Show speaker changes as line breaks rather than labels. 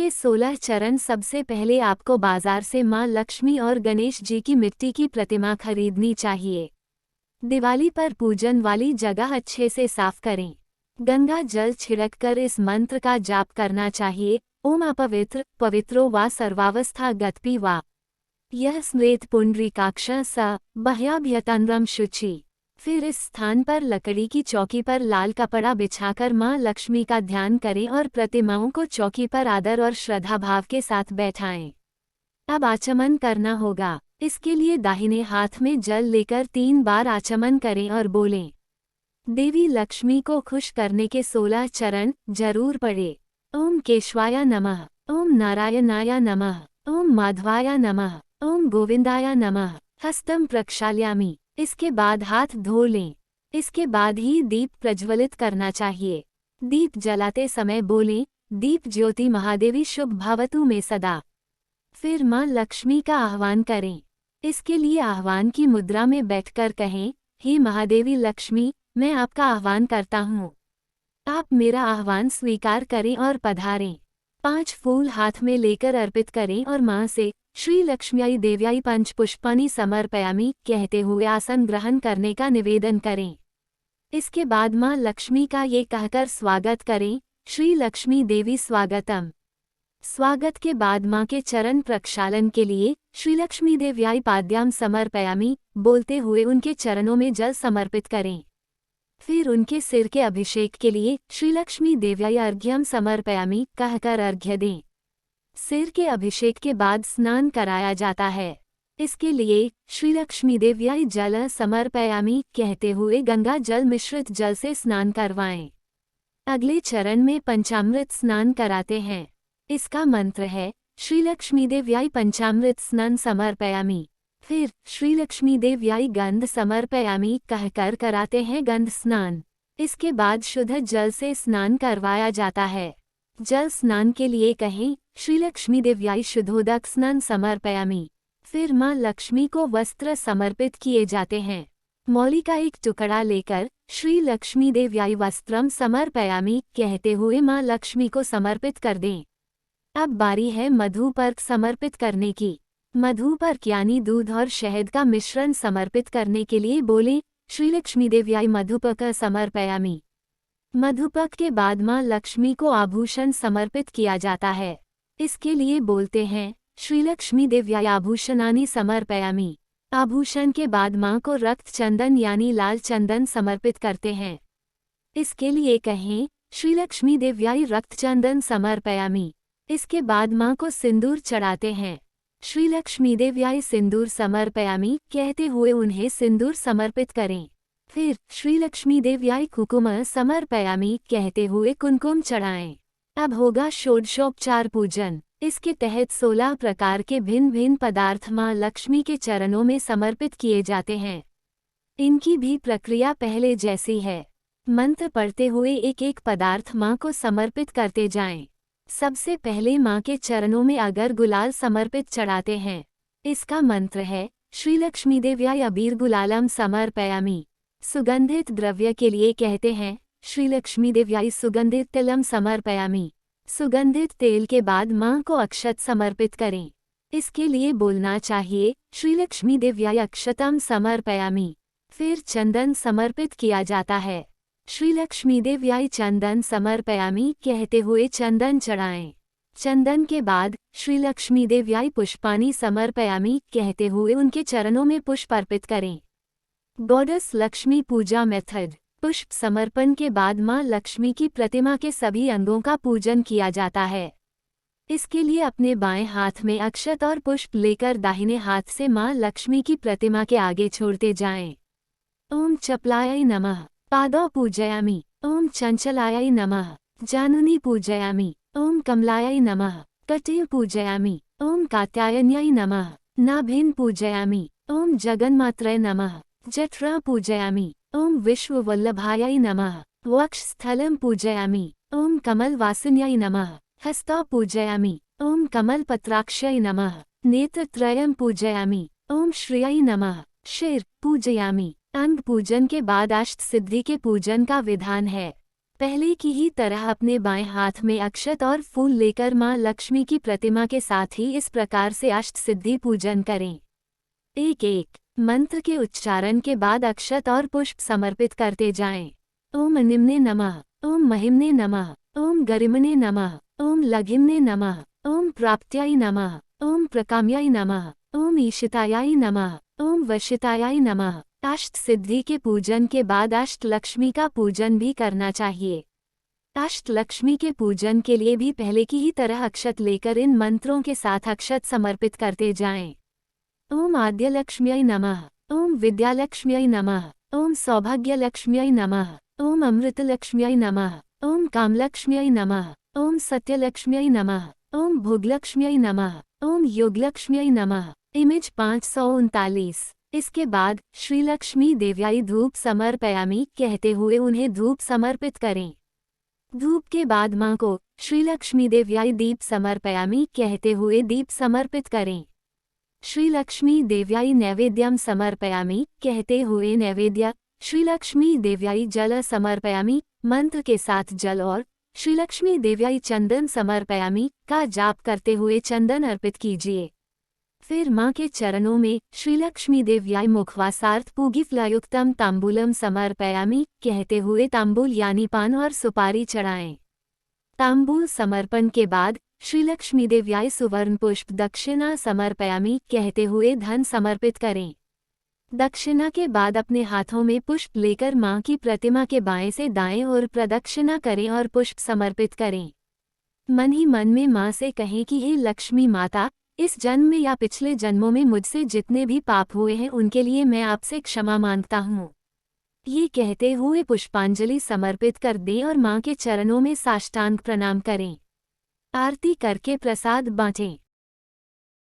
इसके 16 चरण। सबसे पहले आपको बाजार से माँ लक्ष्मी और गणेश जी की मिट्टी की प्रतिमा खरीदनी चाहिए। दिवाली पर पूजन वाली जगह अच्छे से साफ करें। गंगा जल छिड़ककर इस मंत्र का जाप करना चाहिए। ओम अपवित्र पवित्रो वा सर्वावस्था गतपि वा यह स्मृत पुंडरीकाक्ष स बह्याभ्यतनरम शुचि। फिर इस स्थान पर लकड़ी की चौकी पर लाल कपड़ा बिछाकर माँ लक्ष्मी का ध्यान करें और प्रतिमाओं को चौकी पर आदर और श्रद्धा भाव के साथ बैठाएं। अब आचमन करना होगा। इसके लिए दाहिने हाथ में जल लेकर 3 बार आचमन करें और बोलें। देवी लक्ष्मी को खुश करने के 16 चरण जरूर पढ़े। ओम केशवाय नमः, ओम नारायणाय नमः, ओम माधवाय नमः, ओम गोविंदाय नमः। हस्तम प्रक्षाल्यामि। इसके बाद हाथ धो लें। इसके बाद ही दीप प्रज्वलित करना चाहिए। दीप जलाते समय बोलें, दीप ज्योति महादेवी शुभ भवतु में सदा। फिर माँ लक्ष्मी का आह्वान करें। इसके लिए आह्वान की मुद्रा में बैठकर कहें, हे महादेवी लक्ष्मी, मैं आपका आह्वान करता हूँ। आप मेरा आह्वान स्वीकार करें और पधारें। 5 फूल हाथ में लेकर अर्पित करें और माँ से श्री लक्ष्म्याई देव्याई पंचपुष्पाणि समर्पयामि कहते हुए आसन ग्रहण करने का निवेदन करें। इसके बाद माँ लक्ष्मी का ये कहकर स्वागत करें, श्री लक्ष्मी देवी स्वागतम। स्वागत के बाद माँ के चरण प्रक्षालन के लिए श्री लक्ष्मी देव्याई पाद्याम समर्पयामि बोलते हुए उनके चरणों में जल समर्पित करें। फिर उनके सिर के अभिषेक के लिए श्री लक्ष्मी देव्याई अर्घ्यम समर्पयामि कहकर अर्घ्य दें। सिर के अभिषेक के बाद स्नान कराया जाता है। इसके लिए श्री लक्ष्मी देव्याई जल समर्पयामि कहते हुए गंगा जल मिश्रित जल से स्नान करवाएं। अगले चरण में पंचामृत स्नान कराते हैं। इसका मंत्र है, श्री लक्ष्मी देव्याई पंचामृत स्नान समर्पयामि। फिर श्री लक्ष्मी देव्याई गंध समर्पयामि कहकर कराते हैं गंध स्नान। इसके बाद शुद्ध जल से स्नान करवाया जाता है। जल स्नान के लिए कहें, श्री लक्ष्मी देव्याई शुद्धोदक स्नान समर्पयामि। फिर माँ लक्ष्मी को वस्त्र समर्पित किए जाते हैं। मौली का एक टुकड़ा लेकर श्री लक्ष्मी देव्याई वस्त्रम समर्पयामि कहते हुए माँ लक्ष्मी को समर्पित कर दें। अब बारी है मधुपर्क समर्पित करने की। मधुपर्क यानी दूध और शहद का मिश्रण समर्पित करने के लिए बोलें, श्री लक्ष्मी देव्याई मधुपर्क समर्पयामि। मधुपर्क के बाद माँ लक्ष्मी को आभूषण समर्पित किया जाता है। इसके लिए बोलते हैं, श्री लक्ष्मी देव्याई आभूषणानि समर्पयामि। आभूषण के बाद माँ को रक्त चंदन यानी लाल चंदन समर्पित करते हैं। इसके लिए कहें, श्री लक्ष्मी देव्याई रक्त चंदन समर्पयामि। इसके बाद माँ को सिंदूर चढ़ाते हैं। श्री लक्ष्मी देव्याई सिंदूर समर्पयामि कहते हुए उन्हें सिंदूर समर्पित करें। फिर श्री लक्ष्मी देव्याई कुकुम समर्पयामि कहते हुए कुमकुम चढ़ाएं। अब होगा षोडशोपचार पूजन। इसके तहत 16 प्रकार के भिन्न भिन्न पदार्थ माँ लक्ष्मी के चरणों में समर्पित किए जाते हैं। इनकी भी प्रक्रिया पहले जैसी है। मंत्र पढ़ते हुए एक एक पदार्थ माँ को समर्पित करते जाएं। सबसे पहले माँ के चरणों में अगर गुलाल समर्पित चढ़ाते हैं। इसका मंत्र है, श्री लक्ष्मी देव्याई अबीर गुलालम समर्पयामि। सुगंधित द्रव्य के लिए कहते हैं, श्री लक्ष्मी देव्याई सुगंधित तिलम समर्पयामि। सुगंधित तेल के बाद माँ को अक्षत समर्पित करें। इसके लिए बोलना चाहिए, श्री लक्ष्मी देव्याई अक्षतम समर्पयामि। फिर चंदन समर्पित किया जाता है। श्री लक्ष्मी देव्याई चंदन समर्पयामि कहते हुए चंदन चढ़ाएं। चंदन के बाद श्री लक्ष्मी देव्याई पुष्पाणि समर्पयामि कहते हुए उनके चरणों में पुष्प अर्पित करें। गॉडेस लक्ष्मी पूजा मेथड। पुष्प समर्पण के बाद माँ लक्ष्मी की प्रतिमा के सभी अंगों का पूजन किया जाता है। इसके लिए अपने बाएं हाथ में अक्षत और पुष्प लेकर दाहिने हाथ से माँ लक्ष्मी की प्रतिमा के आगे छोड़ते जाएं। ओम चपलायै नमः पादौ पूजयामि। ओम चंचलायै नमः जानुनी पूजयामि। ओम कमलायै नमः कटिं पूजयामि। ओम कात्यायन्यै नमः नाभिं पूजयामि। ओम जगन्मात्रै नमः जठरा पूजयामि। ओम विश्ववल्लभायै नमः वक्षस्थलं पूजयामि। ओम कमलवासिन्यै नमः हस्तौ पूजयामि। ओम कमलपत्राक्षयै नमः नेत्रत्रयं पूजयामि। ओम श्रियै नमः शिर पूजयामि। अंग पूजन के बाद अष्ट सिद्धि के पूजन का विधान है। पहले की ही तरह अपने बाएं हाथ में अक्षत और फूल लेकर मां लक्ष्मी की प्रतिमा के साथ ही इस प्रकार से अष्ट सिद्धि पूजन करें। एक एक मंत्र के उच्चारण के बाद अक्षत और पुष्प समर्पित करते जाएं। ओम निम्ने नमः, ओम महिम्ने नमः, ओम गरिमने नमः, ओम लघिम्ने नमः, ओम प्राप्त्याय नमः, ओम प्रकाम्याय नमः, ओम ईशितायाय नमः, ओम वशितायाय नमः। अष्ट सिद्धि के पूजन के बाद अष्ट लक्ष्मी का पूजन भी करना चाहिए। अष्ट लक्ष्मी के पूजन के लिए भी पहले की ही तरह अक्षत लेकर इन मंत्रों के साथ अक्षत समर्पित करते जाएं। ओम आद्यलक्ष्म्यै नमः, ओम विद्यालक्ष्म्यै नमः, ओम सौभाग्यलक्ष्म्यै नमः, ओम अमृतलक्ष्म्यै नमः, ओम कामलक्ष्म्यै नमः, ओम सत्यलक्ष्म्यै नमः, ओम भोगलक्ष्म्यै नमः, ओम योगलक्ष्म्यै नमः। इमेज 539। इसके बाद श्रीलक्ष्मी देव्याई धूप समर्पयामि कहते हुए उन्हें धूप समर्पित करें। धूप के बाद मां को श्रीलक्ष्मी देव्याई दीप समर्पयामि कहते हुए दीप समर्पित करें। श्रीलक्ष्मी देव्याई नैवेद्यम समर्पयामि कहते हुए नैवेद्य, श्रीलक्ष्मी देव्याई जल समर्पयामि मंत्र के साथ जल और श्रीलक्ष्मी देव्याई चंदन समर्पयामि का जाप करते हुए चंदन अर्पित कीजिए। फिर मां के चरणों में श्रीलक्ष्मी देव्याई मुखवासार्थ पूगीफलायुक्तम तांबूलम समर्पयामि कहते हुए तांबूल यानी पान और सुपारी चढ़ाएं। तांबूल समर्पण के बाद श्रीलक्ष्मी देव्याई सुवर्ण पुष्प दक्षिणा समर्पयामि कहते हुए धन समर्पित करें। दक्षिणा के बाद अपने हाथों में पुष्प लेकर मां की प्रतिमा के बाएं से दाएं ओर प्रदक्षिणा करें और पुष्प समर्पित करें। मन ही मन में मां से कहें कि हे लक्ष्मी माता, इस जन्म में या पिछले जन्मों में मुझसे जितने भी पाप हुए हैं उनके लिए मैं आपसे क्षमा मांगता हूँ। ये कहते हुए पुष्पांजलि समर्पित कर दें और मां के चरणों में साष्टांग प्रणाम करें। आरती करके प्रसाद बांटें।